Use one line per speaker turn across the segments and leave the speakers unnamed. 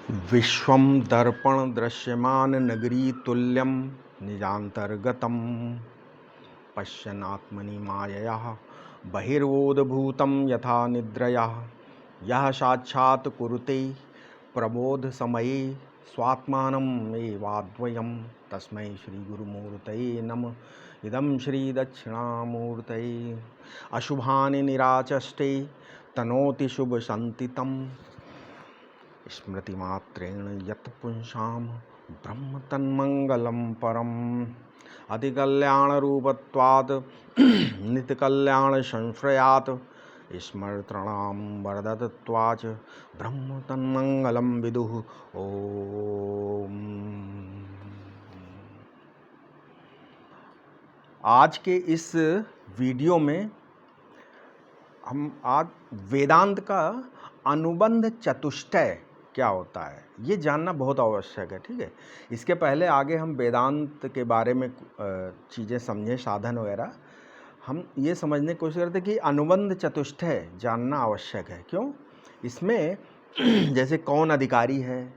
विश्वं दर्पण दृश्यमान नगरी तुल्यं निजान्तर्गतं पश्यन्नात्मनि मायया बहिर्बोधभूतं यथा निद्रया यः साक्षात् कुरुते प्रबोधसमये स्वात्मानम् एवाद्वयं तस्मै श्रीगुरुमूर्तये नमः। इदं श्रीदक्षिणामूर्तये अशुभानि निराचष्टे तनोति शुभसन्तितं स्मृतिमात्रेण यत् पुंसां ब्रह्म तन्मङ्गलं परम् अधिकल्याणरूपत्वात् नित्यकल्याणसंश्रयात् स्मर्तॄणां वरदत्वाच् ब्रह्म तन्मङ्गलं विदुः। ओम। आज के इस वीडियो में हम आज वेदांत का अनुबंध चतुष्टय क्या होता है ये जानना बहुत आवश्यक है। ठीक है, इसके पहले आगे हम वेदांत के बारे में चीज़ें समझें, साधन वगैरह हम ये समझने की कोशिश करते हैं कि अनुबंध चतुष्टय जानना आवश्यक है। क्यों? इसमें जैसे कौन अधिकारी है,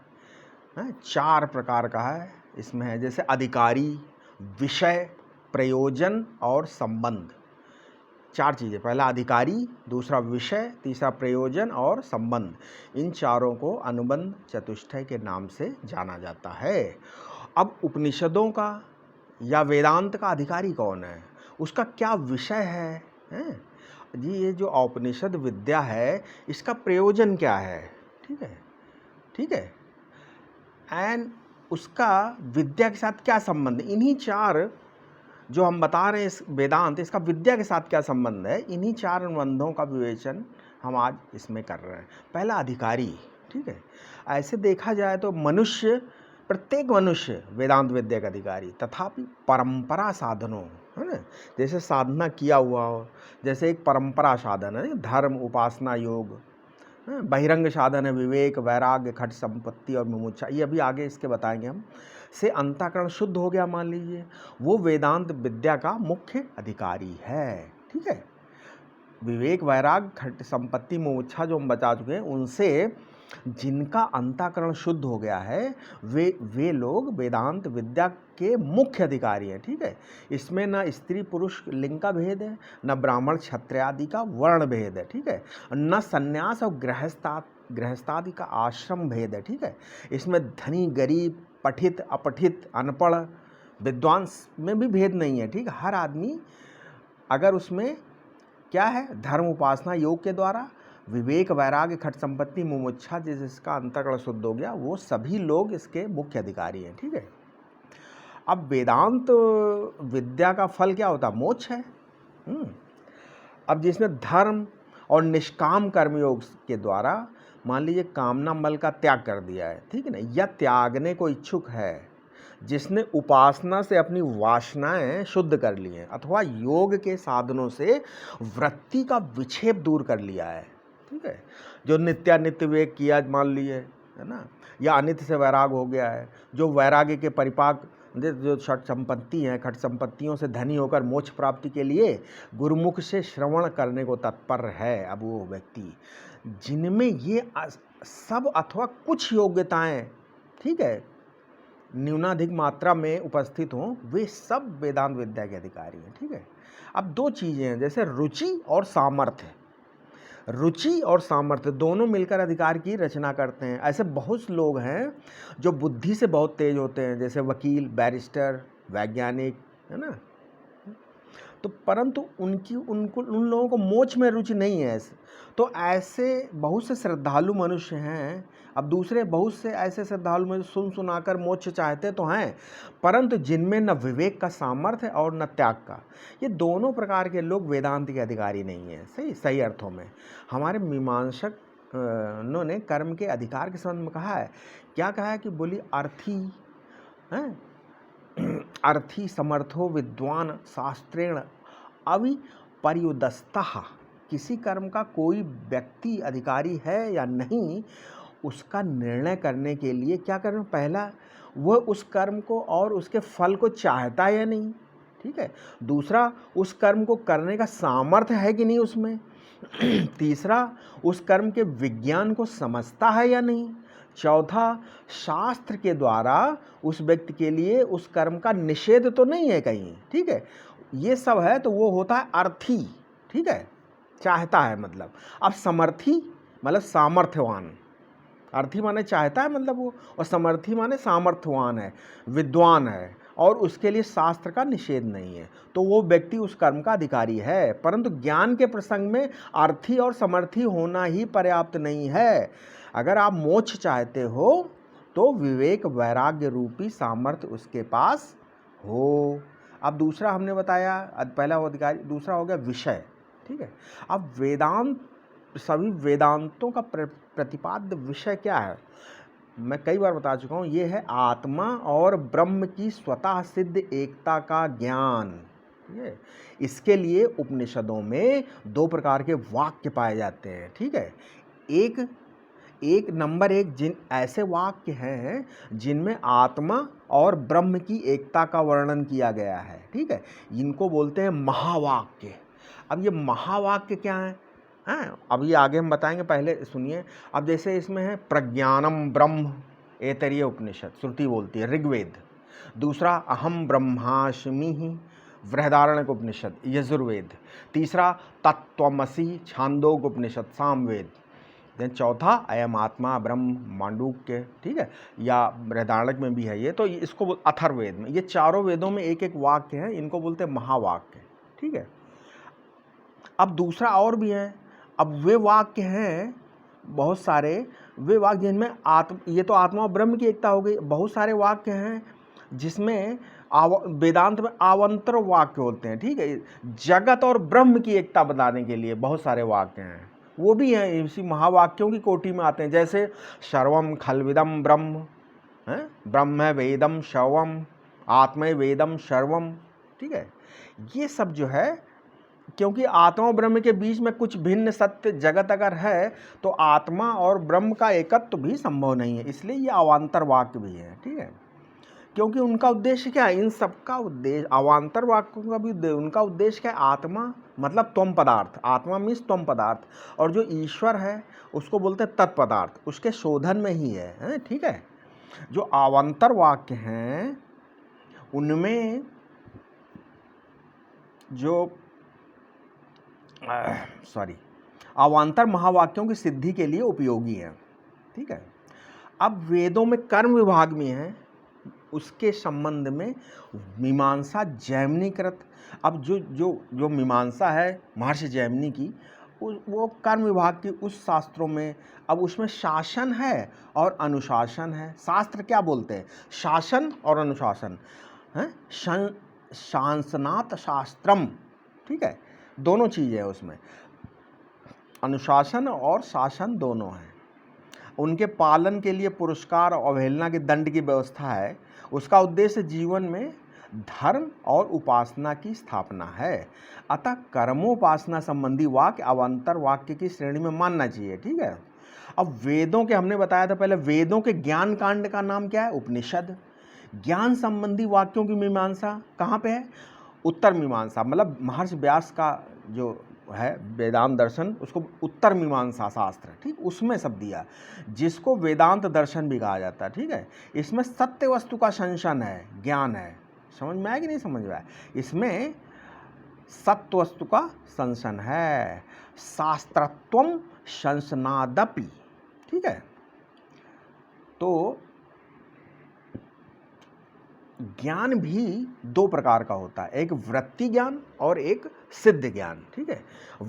चार प्रकार का है इसमें है। जैसे अधिकारी, विषय, प्रयोजन और संबंध, चार चीज़ें। पहला अधिकारी, दूसरा विषय, तीसरा प्रयोजन और संबंध। इन चारों को अनुबंध चतुष्टय के नाम से जाना जाता है। अब उपनिषदों का या वेदांत का अधिकारी कौन है, उसका क्या विषय है जी? ये जो औपनिषद विद्या है इसका प्रयोजन क्या है? ठीक है, एंड उसका विद्या के साथ क्या संबंध? इन्हीं चार जो हम बता रहे हैं इस वेदांत, इसका विद्या के साथ क्या संबंध है, इन्हीं चार अनुबंधों का विवेचन हम आज इसमें कर रहे हैं। पहला अधिकारी। ठीक है, ऐसे देखा जाए तो मनुष्य, प्रत्येक मनुष्य वेदांत विद्या का अधिकारी, तथापि परंपरा साधनों, है ना, जैसे साधना किया हुआ हो, जैसे एक परंपरा साधन है धर्म, उपासना, योग, बहिरंग साधन है विवेक, वैराग्य, खट संपत्ति और मुमुक्षा, ये अभी आगे इसके बताएंगे हम, से अंतःकरण शुद्ध हो गया मान लीजिए, वो वेदांत विद्या का मुख्य अधिकारी है। ठीक है, विवेक, वैराग्य, खट संपत्ति, मुमुक्षा जो हम बता चुके हैं, उनसे जिनका अंतःकरण शुद्ध हो गया है वे लोग वेदांत विद्या के मुख्य अधिकारी हैं। ठीक है, इसमें न स्त्री पुरुष लिंग का भेद है, न ब्राह्मण क्षत्रिय आदि का वर्ण भेद है। ठीक है, न संन्यास और गृहस्थादि का आश्रम भेद है। ठीक है, इसमें धनी गरीब, पठित अपठित, अनपढ़ विद्वान में भी भेद नहीं है। ठीक है, हर आदमी अगर उसमें क्या है, धर्म, उपासना, योग के द्वारा विवेक, वैराग्य, खट संपत्ति, मुमुक्षा, जिसका अंतःकरण शुद्ध हो गया, वो सभी लोग इसके मुख्य अधिकारी हैं। ठीक है, अब वेदांत विद्या का फल क्या होता है? मोक्ष है। अब जिसमें धर्म और निष्काम कर्मयोग के द्वारा मान लीजिए कामना मल का त्याग कर दिया है, ठीक है ना, या त्यागने को इच्छुक है, जिसने उपासना से अपनी वासनाएं शुद्ध कर ली हैं, अथवा योग के साधनों से वृत्ति का विक्षेप दूर कर लिया है। ठीक है, जो नित्यानित्य विवेक किया मान लिए, है ना, या अनित्य से वैराग हो गया है, जो वैराग्य के परिपाक जो छठ संपत्ति हैं, खट संपत्तियों से धनी होकर मोक्ष प्राप्ति के लिए गुरुमुख से श्रवण करने को तत्पर है। अब वो व्यक्ति जिनमें ये सब अथवा कुछ योग्यताएं, ठीक है, न्यूनाधिक मात्रा में उपस्थित हों, वे सब वेदांत विद्या के अधिकारी हैं। ठीक है, अब दो चीज़ें हैं, जैसे रुचि और सामर्थ्य। रुचि और सामर्थ्य दोनों मिलकर अधिकार की रचना करते हैं। ऐसे बहुत लोग हैं जो बुद्धि से बहुत तेज होते हैं, जैसे वकील, बैरिस्टर, वैज्ञानिक, है ना, तो परंतु उन लोगों को मोक्ष में रुचि नहीं है। तो ऐसे बहुत से श्रद्धालु मनुष्य हैं। अब दूसरे बहुत से ऐसे श्रद्धालु मनुष्य सुनाकर मोक्ष चाहते तो हैं, परंतु जिनमें न विवेक का सामर्थ्य और न त्याग का, ये दोनों प्रकार के लोग वेदांत के अधिकारी नहीं हैं। सही अर्थों में हमारे मीमांसक ने कर्म के अधिकार के संबंध में कहा है। क्या कहा है कि बोली अर्थी समर्थो विद्वान शास्त्रेण अविपर्युदस्तः। किसी कर्म का कोई व्यक्ति अधिकारी है या नहीं, उसका निर्णय करने के लिए क्या करना? पहला, वह उस कर्म को और उसके फल को चाहता है या नहीं। ठीक है, दूसरा, उस कर्म को करने का सामर्थ्य है कि नहीं उसमें। तीसरा, उस कर्म के विज्ञान को समझता है या नहीं। चौथा, शास्त्र के द्वारा उस व्यक्ति के लिए उस कर्म का निषेध तो नहीं है कहीं, ठीक है, ये सब है तो वो होता है अर्थी, ठीक है, चाहता है मतलब। अब समर्थी मतलब सामर्थ्यवान, अर्थी माने चाहता है मतलब वो, और समर्थी माने सामर्थ्यवान है, विद्वान है, और उसके लिए शास्त्र का निषेध नहीं है, तो वो व्यक्ति उस कर्म का अधिकारी है। परंतु ज्ञान के प्रसंग में अर्थी और समर्थी होना ही पर्याप्त नहीं है। अगर आप मोक्ष चाहते हो तो विवेक वैराग्य रूपी सामर्थ्य उसके पास हो। अब दूसरा हमने बताया, पहला वो अधिकारी, दूसरा हो गया विषय, ठीक है। अब वेदांत, सभी वेदांतों का प्रतिपाद्य विषय क्या है, मैं कई बार बता चुका हूँ, ये है आत्मा और ब्रह्म की स्वतः सिद्ध एकता का ज्ञान। ठीक है, इसके लिए उपनिषदों में दो प्रकार के वाक्य पाए जाते हैं, ठीक है। एक नंबर एक, जिन ऐसे वाक्य हैं जिनमें आत्मा और ब्रह्म की एकता का वर्णन किया गया है, ठीक है, इनको बोलते हैं महावाक्य। अब ये महावाक्य क्या है, हैं, अभी आगे हम बताएंगे, पहले सुनिए। अब जैसे इसमें है प्रज्ञानम ब्रह्म, ऐतरेय उपनिषद, श्रुति बोलती है, ऋग्वेद। दूसरा अहम ब्रह्मास्मि ही, बृहदारण्यक उपनिषद, यजुर्वेद। तीसरा तत्त्वमसि, छांदोग्य उपनिषद, सामवेद। देन चौथा अयम आत्मा ब्रह्म, मांडूक्य, ठीक है, या बृहदारण्यक में भी है ये, तो इसको अथर्ववेद में। ये चारों वेदों में एक एक वाक्य है, इनको बोलते हैं महावाक्य, ठीक है। अब दूसरा और भी है, अब वे वाक्य हैं बहुत सारे, वे वाक्य जिनमें ये तो आत्मा और ब्रह्म की एकता हो गई। बहुत सारे वाक्य हैं जिसमें वेदांत में अवान्तर वाक्य होते हैं, ठीक है, जगत और ब्रह्म की एकता बताने के लिए बहुत सारे वाक्य हैं, वो भी हैं इसी महावाक्यों की कोटि में आते हैं। जैसे सर्वम खल्विदम ब्रह्म है, ब्रह्म वेदम शवम, आत्मा वेदम सर्वम, ठीक है। ये सब जो है, क्योंकि आत्मा और ब्रह्म के बीच में कुछ भिन्न सत्य जगत अगर है तो आत्मा और ब्रह्म का एकत्व भी संभव नहीं है, इसलिए ये अवान्तर वाक्य भी है, ठीक है। क्योंकि उनका उद्देश्य क्या है, इन सबका उद्देश्य, अवान्तर वाक्यों का भी उनका उद्देश्य क्या है, आत्मा मतलब त्वम पदार्थ, आत्मा मीन्स त्वम पदार्थ, और जो ईश्वर है उसको बोलते हैं तत्पदार्थ, उसके शोधन में ही है, ठीक है। जो अवान्तर वाक्य हैं उनमें जो अवान्तर महावाक्यों की सिद्धि के लिए उपयोगी है, ठीक है। अब वेदों में कर्म विभाग में है, उसके संबंध में मीमांसा जैमिनीकृत। अब जो मीमांसा है महर्षि जैमिनी की, वो कर्म विभाग की उस शास्त्रों में, अब उसमें शासन है और अनुशासन है। शास्त्र क्या बोलते हैं, शासन और अनुशासन हैं, शांसनात शास्त्रम, ठीक है, दोनों चीज़ें हैं उसमें, अनुशासन और शासन दोनों हैं। उनके पालन के लिए पुरस्कार और अवहेलना के दंड की व्यवस्था है। उसका उद्देश्य जीवन में धर्म और उपासना की स्थापना है। अतः कर्मोपासना संबंधी वाक्य अवान्तर वाक्य की श्रेणी में मानना चाहिए, ठीक है। अब वेदों के, हमने बताया था पहले, वेदों के ज्ञान कांड का नाम क्या है, उपनिषद। ज्ञान संबंधी वाक्यों की मीमांसा कहाँ पे है, उत्तर मीमांसा, मतलब महर्षि व्यास का जो है वेदांत दर्शन, उसको उत्तर मीमांसा शास्त्र, ठीक, उसमें सब दिया, जिसको वेदांत दर्शन भी कहा जाता है, ठीक है। इसमें सत्य वस्तु का संशन है, ज्ञान है, समझ में आया कि नहीं समझ में आया, इसमें सत्य वस्तु का संशन है, शास्त्रत्वम संशनादपि, ठीक है। तो ज्ञान भी दो प्रकार का होता है, एक वृत्ति ज्ञान और एक सिद्ध ज्ञान, ठीक है।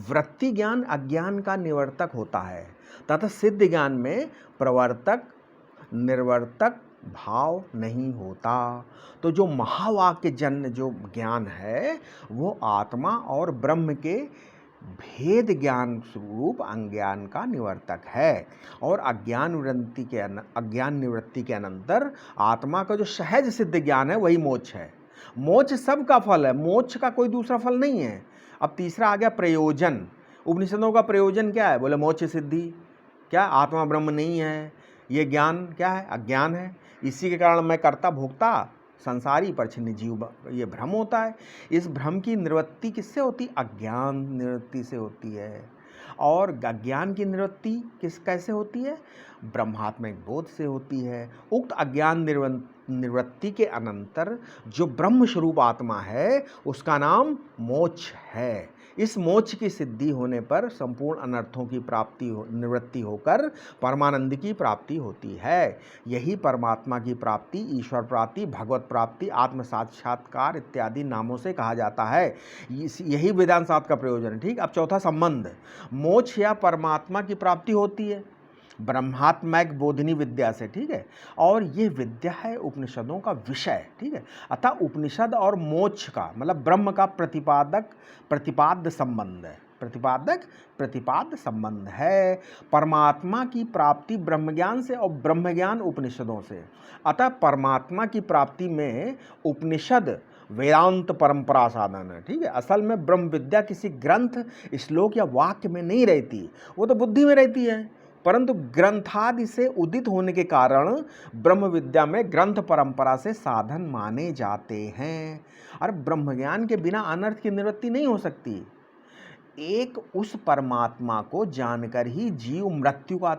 वृत्ति ज्ञान अज्ञान का निवर्तक होता है तथा सिद्ध ज्ञान में प्रवर्तक निर्वर्तक भाव नहीं होता। तो जो महावाक्य जन्य जो ज्ञान है वो आत्मा और ब्रह्म के भेद ज्ञान स्वरूप अज्ञान का निवर्तक है, और अज्ञान निवृत्ति के अनंतर आत्मा का जो सहज सिद्ध ज्ञान है वही मोक्ष है। मोक्ष सबका फल है, मोक्ष का कोई दूसरा फल नहीं है। अब तीसरा आ गया प्रयोजन। उपनिषदों का प्रयोजन क्या है, बोले मोक्ष सिद्धि। क्या, आत्मा ब्रह्म नहीं है, ये ज्ञान क्या है, अज्ञान है, इसी के कारण मैं कर्ता भोक्ता संसारी परछिन्न जीव, ये भ्रम होता है। इस भ्रम की निवृत्ति किससे होती, अज्ञान निवृत्ति से होती है। और अज्ञान की निवृत्ति कैसे होती है? ब्रह्मात्मिक बोध से होती है। उक्त अज्ञान निवृत्ति के अनंतर जो ब्रह्म स्वरूप आत्मा है उसका नाम मोक्ष है। इस मोक्ष की सिद्धि होने पर संपूर्ण अनर्थों की निवृत्ति होकर परमानंद की प्राप्ति होती है। यही परमात्मा की प्राप्ति, ईश्वर प्राप्ति, भगवत प्राप्ति, आत्म साक्षात्कार इत्यादि नामों से कहा जाता है। यही वेदांत शास्त्र का प्रयोजन है। ठीक, अब चौथा संबंध, मोक्ष या परमात्मा की प्राप्ति होती है ब्रह्मात्मक बोधिनी विद्या से। ठीक है, और ये विद्या है उपनिषदों का विषय। ठीक है, अतः उपनिषद और मोक्ष का मतलब ब्रह्म का प्रतिपाद्य संबंध है। प्रतिपाद्य संबंध है। परमात्मा की प्राप्ति ब्रह्मज्ञान से और ब्रह्मज्ञान उपनिषदों से। अतः परमात्मा की प्राप्ति में उपनिषद वेदांत परंपरा साधन है। ठीक है, असल में ब्रह्म विद्या किसी ग्रंथ, श्लोक या वाक्य में नहीं रहती, वो तो बुद्धि में रहती है, परंतु ग्रंथादि से उदित होने के कारण ब्रह्म विद्या में ग्रंथ परंपरा से साधन माने जाते हैं। और ब्रह्म ज्ञान के बिना अनर्थ की निवृत्ति नहीं हो सकती। एक उस परमात्मा को जानकर ही जीव मृत्यु का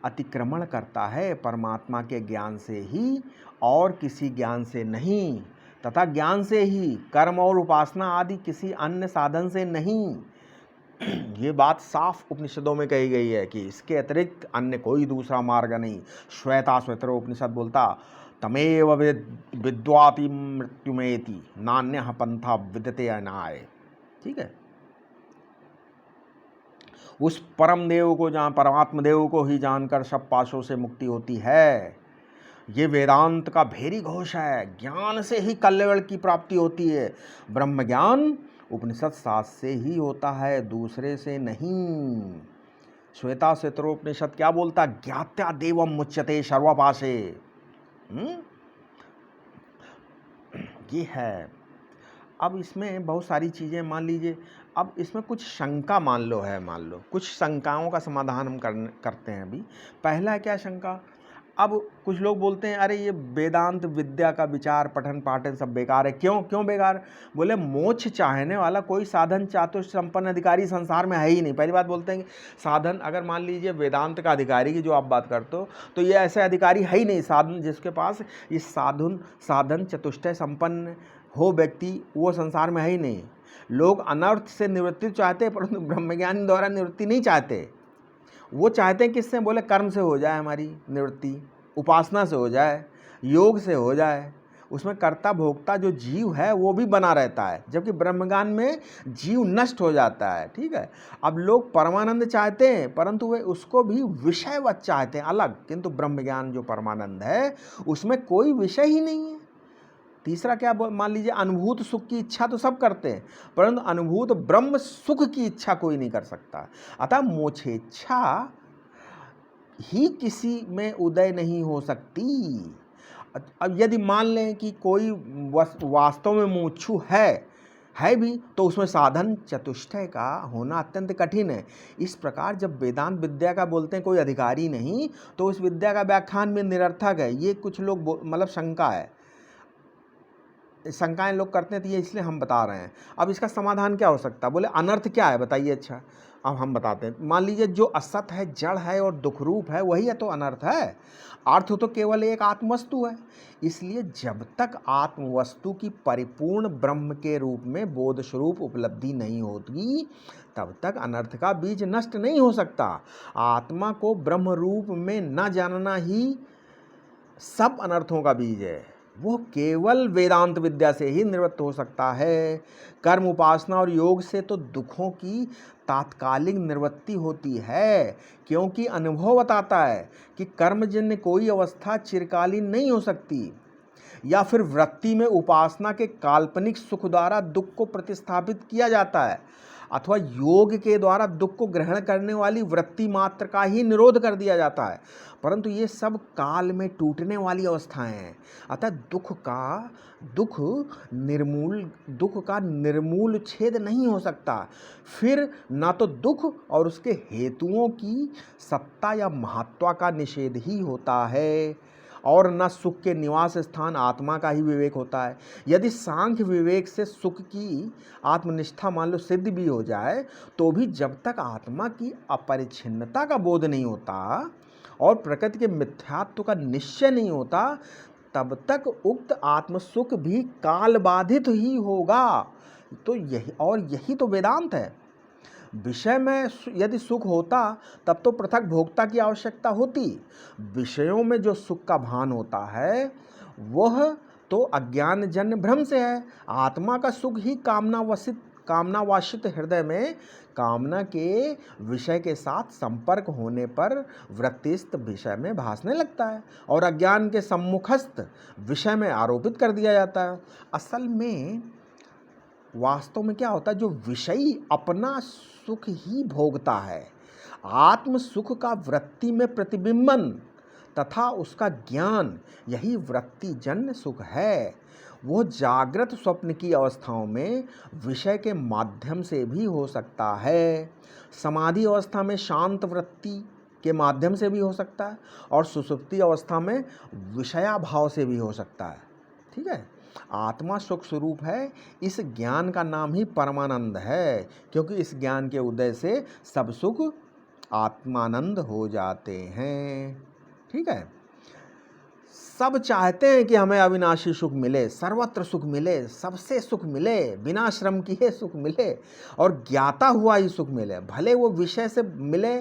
अतिक्रमण करता है परमात्मा के ज्ञान से ही और किसी ज्ञान से नहीं, तथा ज्ञान से ही, कर्म और उपासना आदि किसी अन्य साधन से नहीं। ये बात साफ उपनिषदों में कही गई है कि इसके अतिरिक्त अन्य कोई दूसरा मार्ग नहीं। श्वेताश्वतर उपनिषद बोलता तमेव विद्वाति मृत्युमेति नान्यः पंथा विद्यते अनाय। ठीक है, उस परम देव को परमात्म देव को ही जानकर सब पाशों से मुक्ति होती है। ये वेदांत का भेरी घोष है। ज्ञान से ही कल्याण की प्राप्ति होती है। ब्रह्म ज्ञान उपनिषद शास्त्र से ही होता है, दूसरे से नहीं। श्वेताश्वतरोपनिषद क्या बोलता? ज्ञात्या देवम मुच्यते सर्वपाशे। ये है। अब इसमें बहुत सारी चीज़ें मान लीजिए, अब इसमें कुछ शंका मान लो कुछ शंकाओं का समाधान हम करते हैं अभी। पहला है क्या शंका? अब कुछ लोग बोलते हैं अरे ये वेदांत विद्या का विचार पठन पाठन सब बेकार है। क्यों बेकार? बोले मोक्ष चाहने वाला कोई साधन चातुर संपन्न अधिकारी संसार में है ही नहीं। पहली बात बोलते हैं कि साधन, अगर मान लीजिए वेदांत का अधिकारी की जो आप बात करते हो, तो ये ऐसे अधिकारी है ही नहीं साधन जिसके पास ये साधन चतुष्टय संपन्न हो व्यक्ति, वो संसार में है ही नहीं। लोग अनर्थ से निवृत्ति चाहते परंतु ब्रह्मज्ञान द्वारा निवृत्ति नहीं चाहते। वो चाहते हैं किससे? बोले कर्म से हो जाए हमारी निवृत्ति, उपासना से हो जाए, योग से हो जाए, उसमें कर्ता भोक्ता जो जीव है वो भी बना रहता है, जबकि ब्रह्मज्ञान में जीव नष्ट हो जाता है। ठीक है, अब लोग परमानंद चाहते हैं परंतु वे उसको भी विषयवत चाहते हैं अलग, किंतु ब्रह्मज्ञान जो परमानंद है उसमें कोई विषय ही नहीं है। तीसरा क्या? मान लीजिए अनुभूत सुख की इच्छा तो सब करते हैं परंतु अनुभूत ब्रह्म सुख की इच्छा कोई नहीं कर सकता। अतः मोक्षेच्छा ही किसी में उदय नहीं हो सकती। अब यदि मान लें कि कोई वास्तव में मुमुक्षु है भी, तो उसमें साधन चतुष्टय का होना अत्यंत कठिन है। इस प्रकार जब वेदांत विद्या का बोलते हैं कोई अधिकारी नहीं, तो उस विद्या का व्याख्यान भी निरर्थक है। ये कुछ लोग मतलब शंका है, शंकाएं लोग करते हैं, तो ये इसलिए हम बता रहे हैं। अब इसका समाधान क्या हो सकता है? बोले अनर्थ क्या है बताइए। अच्छा, अब हम बताते हैं। मान लीजिए जो असत है, जड़ है और दुख रूप है, वही है तो अनर्थ है। अर्थ तो केवल एक आत्मवस्तु है। इसलिए जब तक आत्मवस्तु की परिपूर्ण ब्रह्म के रूप में बोध स्वरूप उपलब्धि नहीं होती, तब तक अनर्थ का बीज नष्ट नहीं हो सकता। आत्मा को ब्रह्म रूप में न जानना ही सब अनर्थों का बीज है। वो केवल वेदांत विद्या से ही निवृत्त हो सकता है। कर्म उपासना और योग से तो दुखों की तात्कालिक निवृत्ति होती है, क्योंकि अनुभव बताता है कि कर्मजन्य कोई अवस्था चिरकालीन नहीं हो सकती। या फिर वृत्ति में उपासना के काल्पनिक सुख द्वारा दुख को प्रतिस्थापित किया जाता है, अथवा योग के द्वारा दुख को ग्रहण करने वाली वृत्ति मात्र का ही निरोध कर दिया जाता है। परंतु ये सब काल में टूटने वाली अवस्थाएं हैं। अतः दुख का निर्मूल छेद नहीं हो सकता। फिर ना तो दुख और उसके हेतुओं की सत्ता या महत्ता का निषेध ही होता है। और न सुख के निवास स्थान आत्मा का ही विवेक होता है। यदि सांख्य विवेक से सुख की आत्मनिष्ठा मान लो सिद्ध भी हो जाए, तो भी जब तक आत्मा की अपरिच्छिन्नता का बोध नहीं होता और प्रकृति के मिथ्यात्व का निश्चय नहीं होता, तब तक उक्त आत्म सुख भी काल बाधित ही होगा। तो यही तो वेदांत है। विषय में यदि सुख होता तब तो पृथक भोक्ता की आवश्यकता होती। विषयों में जो सुख का भान होता है वह तो अज्ञानजन्य भ्रम से है। आत्मा का सुख ही कामनावासित हृदय में कामना के विषय के साथ संपर्क होने पर वृत्तिस्थ विषय में भासने लगता है और अज्ञान के सम्मुखस्थ विषय में आरोपित कर दिया जाता है। असल में वास्तव में क्या होता है, जो विषयी अपना सुख ही भोगता है, आत्म सुख का वृत्ति में प्रतिबिंबन तथा उसका ज्ञान, यही वृत्तिजन्य सुख है। वो जागृत स्वप्न की अवस्थाओं में विषय के माध्यम से भी हो सकता है, समाधि अवस्था में शांत वृत्ति के माध्यम से भी हो सकता है और सुषुप्ति अवस्था में विषयाभाव से भी हो सकता है। ठीक है, आत्मा सुख स्वरूप है। इस ज्ञान का नाम ही परमानंद है, क्योंकि इस ज्ञान के उदय से सब सुख आत्मानंद हो जाते हैं। ठीक है, सब चाहते हैं कि हमें अविनाशी सुख मिले, सर्वत्र सुख मिले, सबसे सुख मिले, बिना श्रम किए सुख मिले और ज्ञाता हुआ ही सुख मिले, भले वो विषय से मिले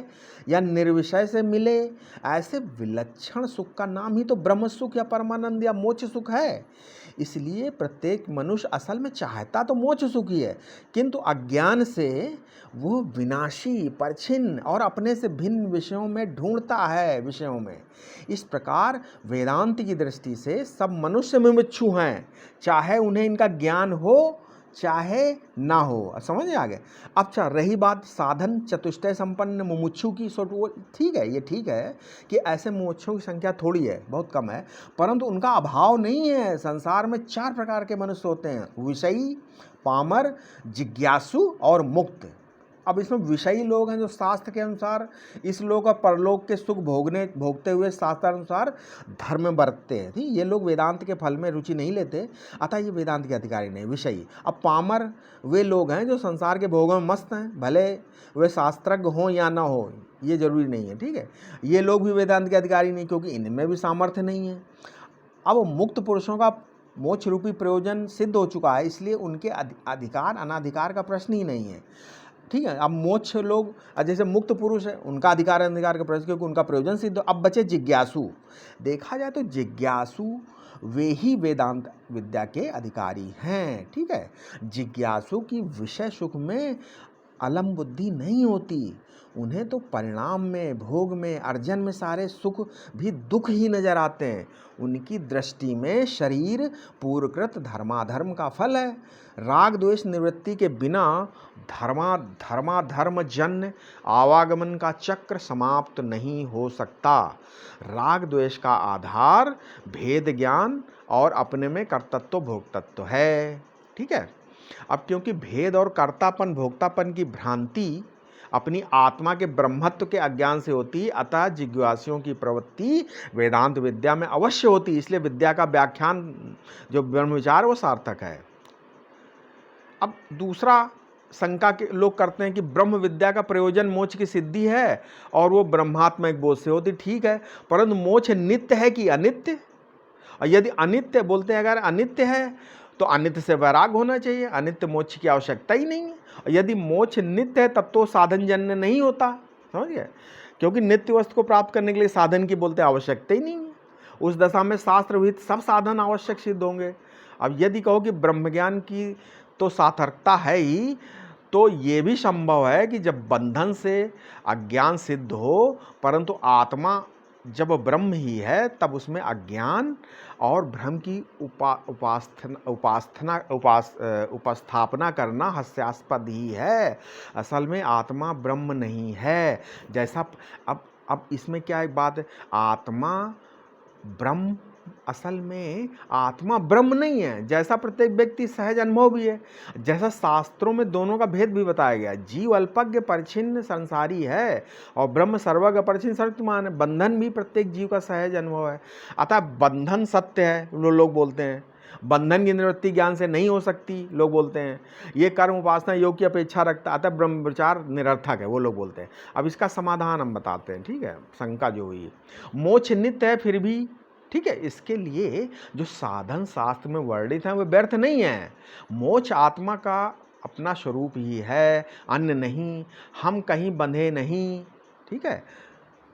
या निर्विषय से मिले। ऐसे विलक्षण सुख का नाम ही तो ब्रह्म सुख या परमानंद या मोक्ष सुख है। इसलिए प्रत्येक मनुष्य असल में चाहता तो मोक्ष सुख ही है, किंतु अज्ञान से वो विनाशी, परछिन्न और अपने से भिन्न विषयों में ढूंढता है विषयों में। इस प्रकार वेदांत की दृष्टि से सब मनुष्य मुमुक्षु हैं, चाहे उन्हें इनका ज्ञान हो चाहे ना हो। समझ आ गए। अच्छा, रही बात साधन चतुष्टय संपन्न मुमुक्षु की, वो ठीक है, ये ठीक है कि ऐसे मुमुक्षुओं की संख्या थोड़ी है, बहुत कम है, परंतु उनका अभाव नहीं है। संसार में 4 प्रकार के मनुष्य होते हैं, विषयी, पामर, जिज्ञासु और मुक्त। अब इसमें विषयी लोग हैं जो शास्त्र के अनुसार इस लोक और परलोक के सुख भोगते हुए शास्त्र अनुसार धर्म बरतते हैं। ठीक, ये लोग वेदांत के फल में रुचि नहीं लेते, अतः ये वेदांत के अधिकारी नहीं, विषयी। अब पामर वे लोग हैं जो संसार के भोगों में मस्त हैं, भले वे शास्त्रज्ञ हों या ना हो, ये जरूरी नहीं है। ठीक है, ये लोग भी वेदांत के अधिकारी नहीं, क्योंकि इनमें भी सामर्थ्य नहीं है। अब मुक्त पुरुषों का मोक्ष रूपी प्रयोजन सिद्ध हो चुका है, इसलिए उनके अधिकार अनाधिकार का प्रश्न ही नहीं है। ठीक है, अब मोक्ष लोग जैसे मुक्त पुरुष है, उनका अधिकार अनाधिकार का प्रश्न, क्योंकि उनका प्रयोजन सिद्ध। अब बचे जिज्ञासु। देखा जाए तो जिज्ञासु वे ही वेदांत विद्या के अधिकारी हैं। ठीक है, जिज्ञासु की विषय सुख में अलम बुद्धि नहीं होती, उन्हें तो परिणाम में, भोग में, अर्जन में सारे सुख भी दुख ही नजर आते हैं। उनकी दृष्टि में शरीर पूर्वकृत धर्माधर्म का फल है। राग द्वेष निवृत्ति के बिना धर्माधर्म जन्य आवागमन का चक्र समाप्त नहीं हो सकता। राग द्वेष का आधार भेद ज्ञान और अपने में कर्तृत्व भोक्तत्व है। ठीक है, अब क्योंकि भेद और कर्तापन भोक्तापन की भ्रांति अपनी आत्मा के ब्रह्मत्व के अज्ञान से होती, अतः जिज्ञासुओं की प्रवृत्ति वेदांत विद्या में अवश्य होती। इसलिए विद्या का व्याख्यान जो ब्रह्म विचार वो सार्थक है। अब दूसरा शंका के लोग करते हैं कि ब्रह्म विद्या का प्रयोजन मोक्ष की सिद्धि है और वो ब्रह्मात्मक बोध से होती। ठीक है, परंतु मोक्ष नित्य है कि अनित्य? और यदि अनित्य बोलते हैं, अगर अनित्य है तो अनित्य से वैराग होना चाहिए, अनित्य मोक्ष की आवश्यकता ही नहीं है। और यदि मोक्ष नित्य है तब तो साधन जन्य नहीं होता। समझ गए, क्योंकि नित्य वस्तु को प्राप्त करने के लिए साधन की बोलते आवश्यकता ही नहीं है। उस दशा में शास्त्र विहित सब साधन आवश्यक सिद्ध होंगे। अब यदि कहो कि ब्रह्म ज्ञान की तो सार्थकता है ही, तो ये भी संभव है कि जब बंधन से अज्ञान सिद्ध हो, परंतु आत्मा जब ब्रह्म ही है तब उसमें अज्ञान और भ्रम की उपस्थापना करना हास्यास्पद ही है। असल में आत्मा ब्रह्म नहीं है। जैसा अब इसमें क्या एक बात है, आत्मा ब्रह्म असल में आत्मा ब्रह्म नहीं है, जैसा प्रत्येक व्यक्ति सहज अनुभव भी है, जैसा शास्त्रों में दोनों का भेद भी बताया गया। जीव अल्पज्ञ परिच्छिन्न संसारी है और ब्रह्म सर्वज्ञ परिच्छिन्न सर्वशक्तिमान है। बंधन भी प्रत्येक जीव का सहज अनुभव है। अतः बंधन सत्य है, लोग बोलते हैं। बंधन की निवृत्ति ज्ञान से नहीं हो सकती, लोग बोलते हैं। ये कर्म उपासना योग की अपेक्षा रखता, अतः ब्रह्म विचार निरर्थक है, वो लोग बोलते हैं। अब इसका समाधान हम बताते हैं, ठीक है। शंका जो हुई, मोक्ष नित्य है फिर भी, ठीक है, इसके लिए जो साधन शास्त्र में वर्णित हैं वे व्यर्थ नहीं है। मोक्ष आत्मा का अपना स्वरूप ही है, अन्य नहीं। हम कहीं बंधे नहीं, ठीक है।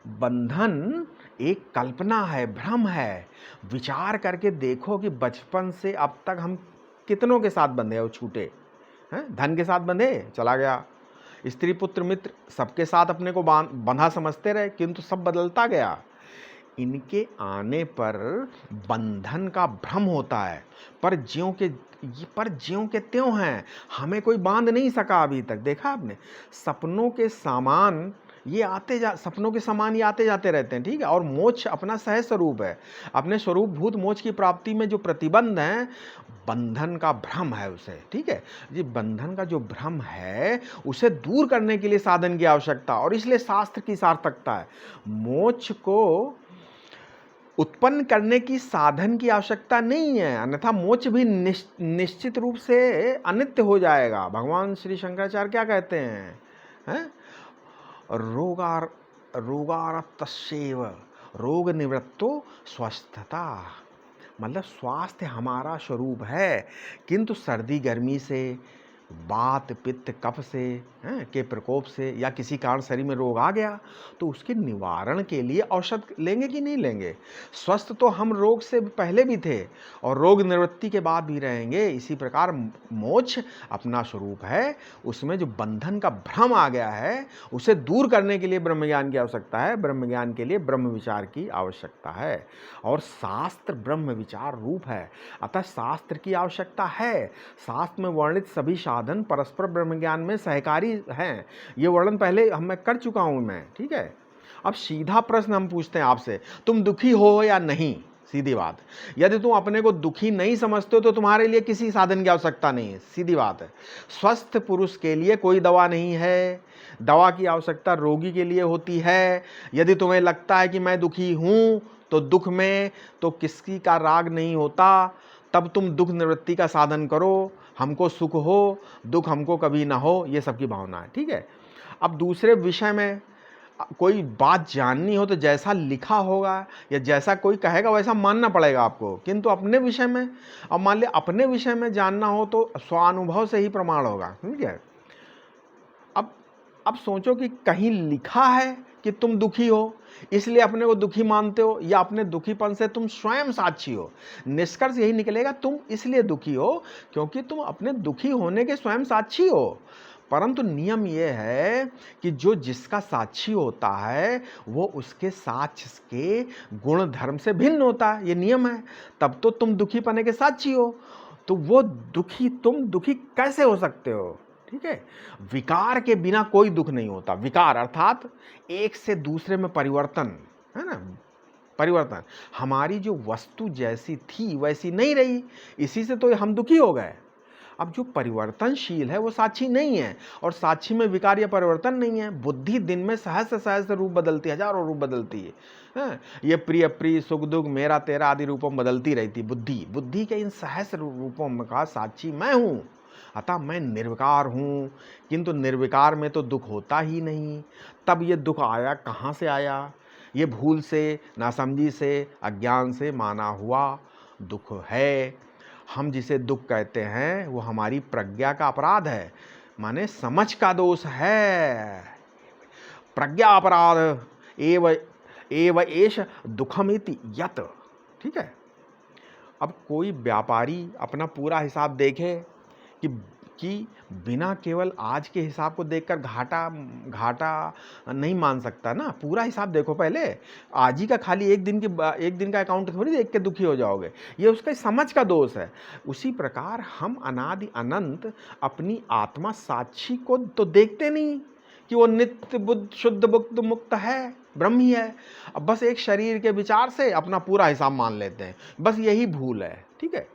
बंधन एक कल्पना है, भ्रम है। विचार करके देखो कि बचपन से अब तक हम कितनों के साथ बंधे और छूटे हैं। धन के साथ बंधे, चला गया। स्त्री पुत्र मित्र सबके साथ अपने को बंधा समझते रहे, किंतु सब बदलता गया। इनके आने पर बंधन का भ्रम होता है, पर ज्यों के त्यों हैं, हमें कोई बांध नहीं सका अभी तक। देखा आपने, सपनों के समान ये आते जाते रहते हैं, ठीक है। और मोक्ष अपना सहज स्वरूप है। अपने स्वरूप भूत मोक्ष की प्राप्ति में जो प्रतिबंध है, बंधन का भ्रम है उसे, ठीक है जी। बंधन का जो भ्रम है उसे दूर करने के लिए साधन की आवश्यकता, और इसलिए शास्त्र की सार्थकता है। मोक्ष को उत्पन्न करने की साधन की आवश्यकता नहीं है, अन्यथा मोक्ष भी निश्चित रूप से अनित्य हो जाएगा। भगवान श्री शंकराचार्य क्या कहते हैं? रोगारतस्यैव रोग निवृत्तो स्वस्थता, मतलब स्वास्थ्य हमारा स्वरूप है, किंतु सर्दी गर्मी से, वात पित्त कफ से के प्रकोप से या किसी कारण शरीर में रोग आ गया तो उसके निवारण के लिए औषध लेंगे कि नहीं लेंगे। स्वस्थ तो हम रोग से पहले भी थे और रोग निवृत्ति के बाद भी रहेंगे। इसी प्रकार मोक्ष अपना स्वरूप है, उसमें जो बंधन का भ्रम आ गया है उसे दूर करने के लिए ब्रह्म ज्ञान की आवश्यकता है। ब्रह्म ज्ञान के लिए ब्रह्म विचार की आवश्यकता है, और शास्त्र ब्रह्म विचार रूप है, अतः शास्त्र की आवश्यकता है। शास्त्र में वर्णित सभी साधन परस्पर ब्रह्म ज्ञान में सहकारी हैं। ये वर्णन पहले मैं कर चुका हूं मैं, ठीक है। अब सीधा प्रश्न हम पूछते हैं आपसे, तुम दुखी हो या नहीं? सीधी बात। यदि तुम अपने को दुखी नहीं समझते हो तो तुम्हारे लिए किसी साधन की आवश्यकता नहीं है, सीधी बात है। स्वस्थ पुरुष के लिए कोई दवा नहीं है, दवा की आवश्यकता रोगी के लिए होती है। यदि तुम्हें लगता है कि मैं दुखी हूं तो दुख में तो किसी का राग नहीं होता, तब तुम दुख निवृत्ति का साधन करो। हमको सुख हो, दुख हमको कभी ना हो, ये सबकी भावना है, ठीक है। अब दूसरे विषय में कोई बात जाननी हो तो जैसा लिखा होगा या जैसा कोई कहेगा वैसा मानना पड़ेगा आपको, किंतु अपने विषय में, अब मान लिया अपने विषय में जानना हो तो स्वानुभव से ही प्रमाण होगा, ठीक है। अब सोचो कि कहीं लिखा है कि तुम दुखी हो इसलिए अपने को दुखी मानते हो, या अपने दुखीपन से तुम स्वयं साक्षी हो। निष्कर्ष यही निकलेगा, तुम इसलिए दुखी हो क्योंकि तुम अपने दुखी होने के स्वयं साक्षी हो। परंतु नियम यह है कि जो जिसका साक्षी होता है वो उसके साक्ष्य के गुण धर्म से भिन्न होता है, ये नियम है। तब तो तुम दुखी पने के साक्षी हो, तो वो दुखी, तुम दुखी कैसे हो सकते हो? ठीक है, विकार के बिना कोई दुख नहीं होता। विकार अर्थात एक से दूसरे में परिवर्तन, है ना, परिवर्तन। हमारी जो वस्तु जैसी थी वैसी नहीं रही, इसी से तो हम दुखी हो गए। अब जो परिवर्तनशील है वो साक्षी नहीं है, और साक्षी में विकार या परिवर्तन नहीं है। बुद्धि दिन में सहस्र सहस्र रूप बदलती है, हजारों रूप बदलती है। ये प्रिय अप्रिय, सुख दुख, मेरा तेरा आदि रूपों में बदलती रहती बुद्धि के इन सहस्र रूपों में का साक्षी मैं हूं। अतः मैं निर्विकार हूं, किंतु निर्विकार में तो दुख होता ही नहीं। तब ये दुख आया कहां से आया? ये भूल से, नासमझी से, अज्ञान से माना हुआ दुख है। हम जिसे दुख कहते हैं वो हमारी प्रज्ञा का अपराध है, माने समझ का दोष है। प्रज्ञा अपराध एव एष दुखमिति यत्, ठीक है। अब कोई व्यापारी अपना पूरा हिसाब देखे कि बिना केवल आज के हिसाब को देखकर घाटा नहीं मान सकता ना। पूरा हिसाब देखो पहले, आज ही का खाली एक दिन का अकाउंट थोड़ी देख के दुखी हो जाओगे, ये उसका समझ का दोष है। उसी प्रकार हम अनादि अनंत अपनी आत्मा साक्षी को तो देखते नहीं कि वो नित्य बुद्ध शुद्ध बुद्ध मुक्त है। ब्रह्म ही है। अब बस एक शरीर के विचार से अपना पूरा हिसाब मान लेते हैं, बस यही भूल है। ठीक है,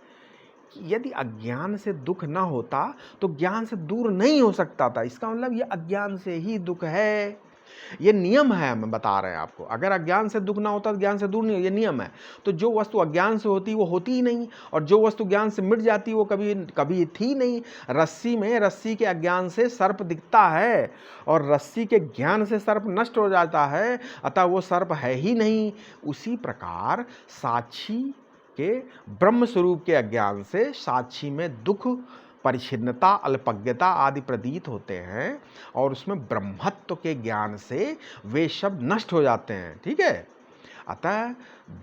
यदि अज्ञान से दुख ना होता तो ज्ञान से दूर नहीं हो सकता था। इसका मतलब ये अज्ञान से ही दुख है, ये नियम है, हम बता रहे हैं आपको। अगर अज्ञान से दुख ना होता तो ज्ञान से दूर नहीं हो, ये नियम है। तो जो वस्तु अज्ञान से होती वो होती ही नहीं, और जो वस्तु ज्ञान से मिट जाती वो कभी कभी थी नहीं। रस्सी में, रस्सी के अज्ञान से सर्प दिखता है और रस्सी के ज्ञान से सर्प नष्ट हो जाता है, अतः वो सर्प है ही नहीं। उसी प्रकार साक्षी के ब्रह्म स्वरूप के अज्ञान से साक्षी में दुख, परिच्छिन्नता, अल्पज्ञता आदि प्रतीत होते हैं, और उसमें ब्रह्मत्व के ज्ञान से वे सब नष्ट हो जाते हैं। ठीक है, अतः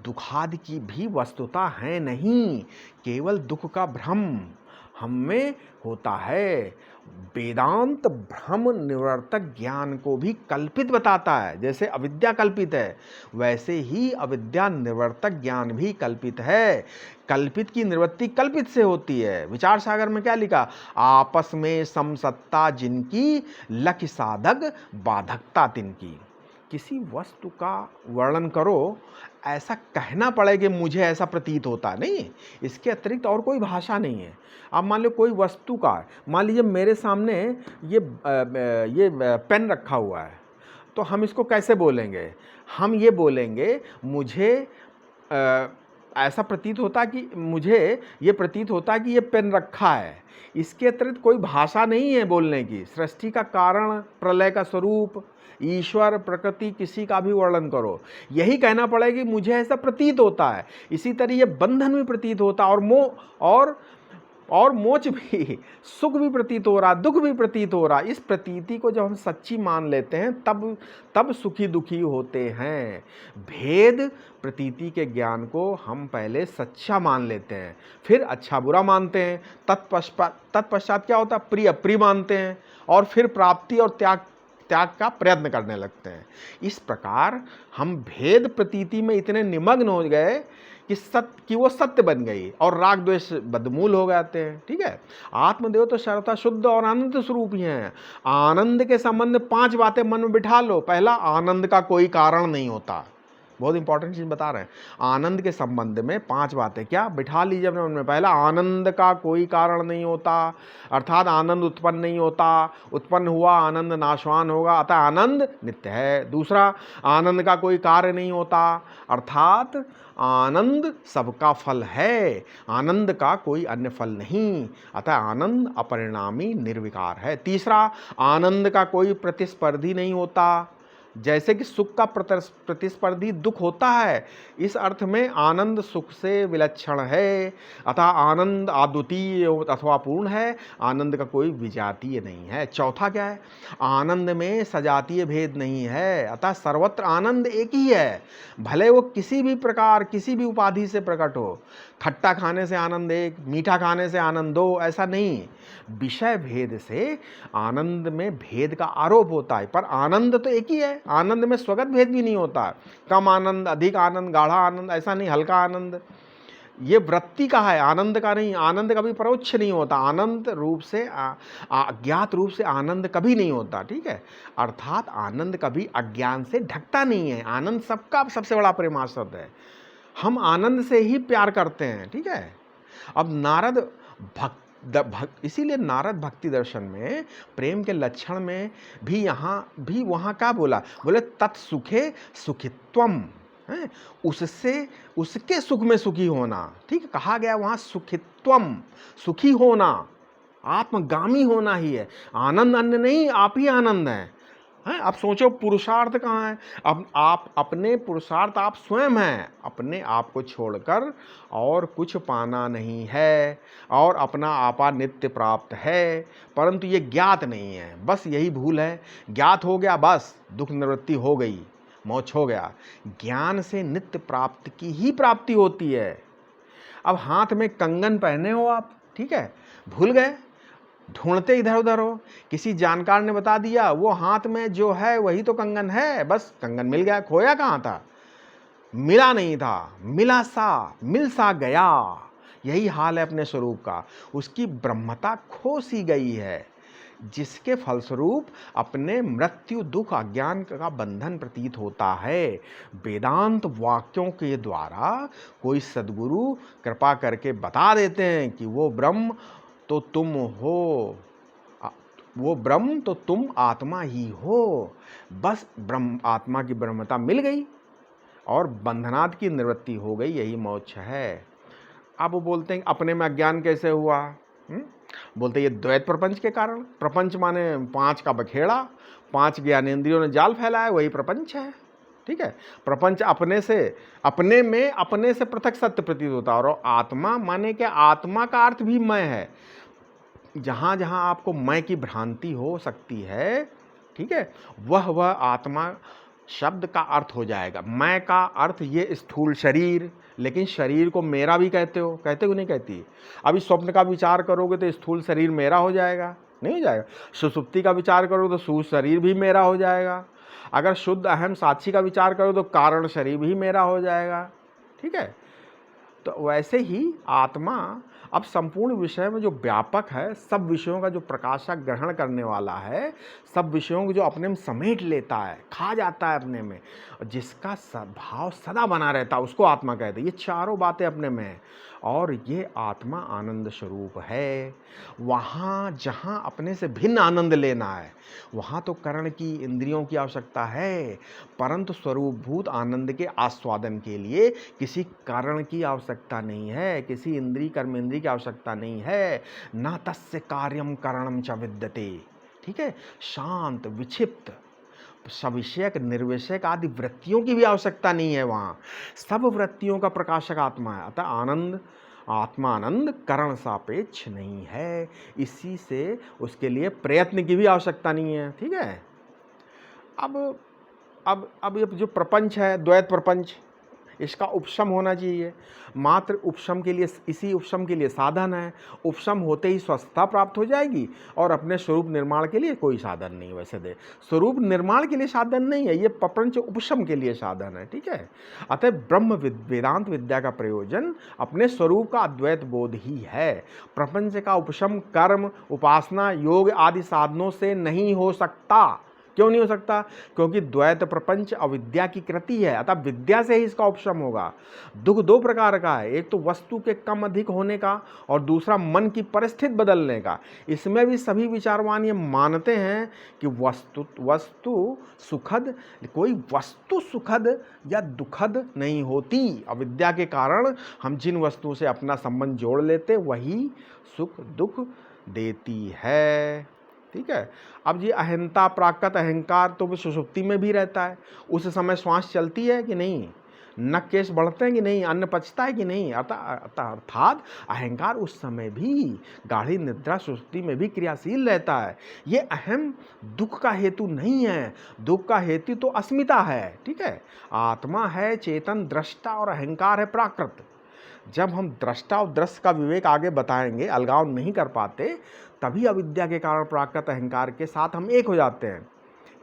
दुखादि की भी वस्तुता है नहीं, केवल दुख का भ्रम हम में होता है। वेदांत भ्रम निवर्तक ज्ञान को भी कल्पित बताता है। जैसे अविद्या कल्पित है, वैसे ही अविद्या निवर्तक ज्ञान भी कल्पित है। कल्पित की निवृत्ति कल्पित से होती है। विचार सागर में क्या लिखा? आपस में समसत्ता जिनकी, लक्ष्य साधक बाधकता तिनकी। किसी वस्तु का वर्णन करो, ऐसा कहना पड़े कि मुझे ऐसा प्रतीत होता, नहीं, इसके अतिरिक्त और कोई भाषा नहीं है। अब मान लो कोई वस्तु का, मान लीजिए मेरे सामने ये पेन रखा हुआ है, तो हम इसको कैसे बोलेंगे? हम ये बोलेंगे मुझे ऐसा प्रतीत होता कि, मुझे ये प्रतीत होता कि ये पेन रखा है। इसके अतिरिक्त कोई भाषा नहीं है बोलने की। सृष्टि का कारण, प्रलय का स्वरूप, ईश्वर, प्रकृति, किसी का भी वर्णन करो, यही कहना पड़ेगा कि मुझे ऐसा प्रतीत होता है। इसी तरह ये बंधन भी प्रतीत होता है, और मोह और मोच भी, सुख भी प्रतीत हो रहा, दुख भी प्रतीत हो रहा। इस प्रतीति को जब हम सच्ची मान लेते हैं तब सुखी दुखी होते हैं। भेद प्रतीति के ज्ञान को हम पहले सच्चा मान लेते हैं, फिर अच्छा बुरा मानते हैं, तत्पश्चात क्या होता है? प्रिय अप्रिय मानते हैं, और फिर प्राप्ति और त्याग का प्रयत्न करने लगते हैं। इस प्रकार हम भेद प्रतीति में इतने निमग्न हो गए कि वो सत्य बन गई, और राग द्वेष बदमूल हो जाते हैं। ठीक है, आत्मदेव तो सर्वथा शुद्ध और आनंद स्वरूप ही हैं। आनंद के संबंध में 5 बातें मन में बिठा लो। पहला, आनंद का कोई कारण नहीं होता। बहुत इंपॉर्टेंट चीज बता रहे हैं। आनंद के संबंध में 5 बातें क्या बिठा लीजिए अपने मन में। पहला, आनंद का कोई कारण नहीं होता, अर्थात आनंद उत्पन्न नहीं होता, उत्पन्न हुआ आनंद नाशवान होगा, अतः आनंद नित्य है। दूसरा, आनंद का कोई कार्य नहीं होता, अर्थात आनंद सबका फल है, आनंद का कोई अन्य फल नहीं, अतः आनंद अपरिणामी निर्विकार है। तीसरा, आनंद का कोई प्रतिस्पर्धी नहीं होता, जैसे कि सुख का प्रतिस्पर्धी दुख होता है, इस अर्थ में आनंद सुख से विलक्षण है, अतः आनंद अद्वितीय अथवा पूर्ण है, आनंद का कोई विजातीय नहीं है। चौथा क्या है? आनंद में सजातीय भेद नहीं है, अतः सर्वत्र आनंद एक ही है, भले वो किसी भी प्रकार, किसी भी उपाधि से प्रकट हो। खट्टा खाने से आनंद एक, मीठा खाने से आनंद दो, ऐसा नहीं। विषय भेद से आनंद में भेद का आरोप होता है, पर आनंद तो एक ही है। आनंद में स्वगत भेद भी नहीं होता, कम आनंद, अधिक आनंद, गाढ़ा आनंद, ऐसा नहीं, हल्का आनंद। ये वृत्ति का है, आनंद का नहीं। आनंद कभी परोक्ष नहीं होता, आनंद रूप से अज्ञात रूप से आनंद कभी नहीं होता। ठीक है, अर्थात आनंद कभी अज्ञान से ढकता नहीं है। आनंद सबका सबसे बड़ा प्रेमास्पद है, हम आनंद से ही प्यार करते हैं। ठीक है, अब नारद इसीलिए नारद भक्ति दर्शन में प्रेम के लक्षण में भी वहाँ क्या बोला? बोले तत्सुखे सुखित्वम, है, उससे उसके सुख में सुखी होना। ठीक है, कहा गया वहाँ सुखित्वम, सुखी होना, आत्मगामी होना ही है। आनंद अन्य नहीं, आप ही आनंद हैं। अब सोचो पुरुषार्थ कहाँ है? अब आप अपने पुरुषार्थ आप स्वयं हैं, अपने आप को छोड़कर और कुछ पाना नहीं है, और अपना आपा नित्य प्राप्त है, परंतु ये ज्ञात नहीं है। बस यही भूल है, ज्ञात हो गया बस दुख निवृत्ति हो गई, मोक्ष हो गया। ज्ञान से नित्य प्राप्ति की ही प्राप्ति होती है। अब हाथ में कंगन पहने हो आप, ठीक है, भूल गए, ढूंढते इधर उधर हो, किसी जानकार ने बता दिया वो हाथ में जो है वही तो कंगन है, बस कंगन मिल गया। खोया कहाँ था? मिला नहीं था, मिल सा गया। यही हाल है अपने स्वरूप का, उसकी ब्रह्मता खो सी गई है। जिसके फलस्वरूप अपने मृत्यु दुख अज्ञान का बंधन प्रतीत होता है। वेदांत वाक्यों के द्वारा कोई सद्गुरु कृपा करके बता देते हैं कि वो ब्रह्म तो तुम हो, वो ब्रह्म तो तुम आत्मा ही हो। बस ब्रह्म आत्मा की ब्रह्मता मिल गई और बंधनात् की निवृत्ति हो गई, यही मोक्ष है। अब वो बोलते हैं अपने में अज्ञान कैसे हुआ? बोलते ये द्वैत प्रपंच के कारण। प्रपंच माने पांच का बखेड़ा, पांच ज्ञानेंद्रियों ने जाल फैलाया, वही प्रपंच है। ठीक है, प्रपंच अपने से, अपने में अपने से पृथक सत्य प्रतीत होता है। और आत्मा माने कि आत्मा का अर्थ भी मैं है। जहाँ जहाँ आपको मैं की भ्रांति हो सकती है, ठीक है, वह आत्मा शब्द का अर्थ हो जाएगा। मैं का अर्थ ये स्थूल शरीर, लेकिन शरीर को मेरा भी कहते हो, कहते हो नहीं कहती? अभी स्वप्न का विचार करोगे तो स्थूल शरीर मेरा हो जाएगा? नहीं हो जाएगा। सुषुप्ति का विचार करोगे तो सूक्ष्म शरीर भी मेरा हो जाएगा। अगर शुद्ध अहम साक्षी का विचार करो तो कारण शरीर भी मेरा हो जाएगा। ठीक है, तो वैसे ही आत्मा अब संपूर्ण विषय में जो व्यापक है, सब विषयों का जो प्रकाशक ग्रहण करने वाला है, सब विषयों को जो अपने में समेट लेता है, खा जाता है अपने में, जिसका भाव सदा बना रहता है, उसको आत्मा कहते हैं। ये चारों बातें अपने में हैं और ये आत्मा आनंद स्वरूप है। वहाँ जहाँ अपने से भिन्न आनंद लेना है, वहाँ तो कर्ण की, इंद्रियों की आवश्यकता है, परंतु स्वरूपभूत आनंद के आस्वादन के लिए किसी कारण की आवश्यकता नहीं है, किसी इंद्रिय कर्मेंद्रिय की आवश्यकता नहीं है। न तस्य कार्यम करणम च विद्यते। ठीक है, शांत विक्षिप्त सविषयक निर्विषयक आदि वृत्तियों की भी आवश्यकता नहीं है। वहाँ सब वृत्तियों का प्रकाशक आत्मा है। अतः आनंद, आत्मानंद करण सापेक्ष नहीं है। इसी से उसके लिए प्रयत्न की भी आवश्यकता नहीं है। ठीक है, अब ये जो प्रपंच है, द्वैत प्रपंच, इसका उपशम होना चाहिए। मात्र उपशम के लिए, इसी उपशम के लिए साधन है। उपशम होते ही स्वस्थता प्राप्त हो जाएगी और अपने स्वरूप निर्माण के लिए कोई साधन नहीं। वैसे दे स्वरूप निर्माण के लिए साधन नहीं है, ये प्रपंच उपशम के लिए साधन है। ठीक है, अतः ब्रह्म वेदांत विद्या का प्रयोजन अपने स्वरूप का अद्वैत बोध ही है। प्रपंच का उपशम कर्म, उपासना, योग आदि साधनों से नहीं हो सकता। क्यों नहीं हो सकता? क्योंकि द्वैत प्रपंच अविद्या की कृति है, अतः विद्या से ही इसका उपशम होगा। दुख दो प्रकार का है, एक तो वस्तु के कम अधिक होने का और दूसरा मन की परिस्थिति बदलने का। इसमें भी सभी विचारवान ये मानते हैं कि वस्तु सुखद, कोई वस्तु सुखद या दुखद नहीं होती। अविद्या के कारण हम जिन वस्तुओं से अपना संबंध जोड़ लेते वही सुख दुख देती है। ठीक है, अब ये अहंता, प्राकृत अहंकार तो वो सुषुप्ति में भी रहता है। उस समय श्वास चलती है कि नहीं, नक केश बढ़ते हैं कि नहीं, अन्न पचता है कि नहीं, अर्थात अहंकार उस समय भी गाढ़ी निद्रा सुषुप्ति में भी क्रियाशील रहता है। ये अहम दुख का हेतु नहीं है, दुख का हेतु तो अस्मिता है। ठीक है, आत्मा है चेतन दृष्टा और अहंकार है प्राकृत। जब हम दृष्टा और दृश्य का विवेक आगे बताएंगे, अलगाव नहीं कर पाते, तभी अविद्या के कारण प्राकृत अहंकार के साथ हम एक हो जाते हैं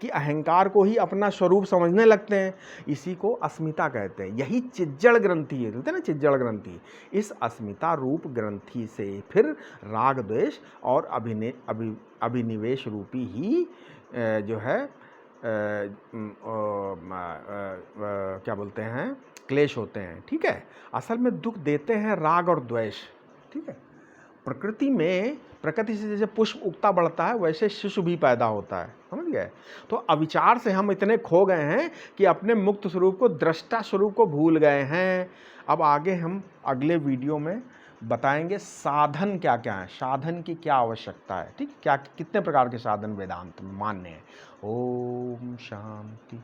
कि अहंकार को ही अपना स्वरूप समझने लगते हैं। इसी को अस्मिता कहते हैं। यही चिज्जड़ ग्रंथि है, बोलते हैं ना चिज्जड़ ग्रंथि। इस अस्मिता रूप ग्रंथि से फिर राग द्वेष और अभिनिवेश रूपी ही जो है क्या बोलते हैं, क्लेश होते हैं। ठीक है, असल में दुख देते हैं राग और द्वेष। ठीक है, प्रकृति में, प्रकृति से जैसे पुष्प उगता बढ़ता है वैसे शिशु भी पैदा होता है, समझ गए? तो अविचार से हम इतने खो गए हैं कि अपने मुक्त स्वरूप को, दृष्टा स्वरूप को भूल गए हैं। अब आगे हम अगले वीडियो में बताएंगे साधन क्या क्या है, साधन की क्या आवश्यकता है। ठीक, क्या कितने प्रकार के साधन वेदांत में मान्य है। ओम शांति।